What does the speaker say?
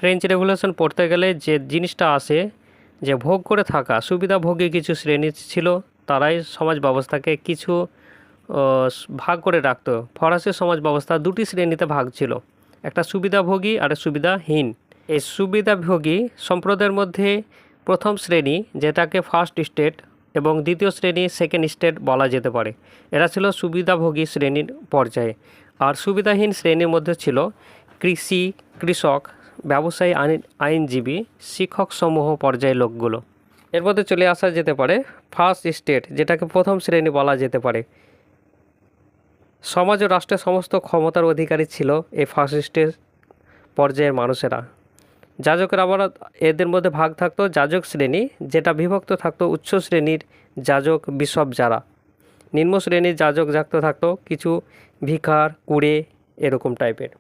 French revolution পড়তে গেলে যে জিনিসটা আসে যে ভোগ করে থাকা সুবিধাভোগী কিছু শ্রেণী ছিল, তারাই সমাজ ব্যবস্থাকে কিছু ভাগ করে রাখতো। ফরাসি সমাজ ব্যবস্থা দুটি শ্রেণীতে ভাগ ছিল, একটা সুবিধাভোগী আর সুবিধাহীন। এই সুবিধাভোগী সম্প্রদায়ের মধ্যে প্রথম শ্রেণী, যেটাকে ফার্স্ট স্টেট, এবং দ্বিতীয় শ্রেণী সেকেন্ড স্টেট বলা যেতে পারে, এরা ছিল সুবিধাভোগী শ্রেণীর পর্যায়ে। আর সুবিধাহীন শ্রেণীর মধ্যে ছিল কৃষক, ব্যবসায়ী, আইনজীবী, শিক্ষক সমূহ পর্যায়ের লোকগুলো। এর মধ্যে চলে আসা যেতে পারে ফার্স্ট স্টেট, যেটাকে প্রথম শ্রেণী বলা যেতে পারে। সমাজ ও রাষ্ট্রের সমস্ত ক্ষমতার অধিকারী ছিল এই ফার্স্ট স্টেট পর্যায়ের মানুষেরা। যাজকের আবার এদের মধ্যে ভাগ থাকতো যাজক শ্রেণী, যেটা বিভক্ত থাকতো উচ্চ শ্রেণীর যাজক, বিশপ যারা। নিম্ন শ্রেণীর যাজক থাকতো কিছু ভিখার, কুড়ে, এরকম টাইপের।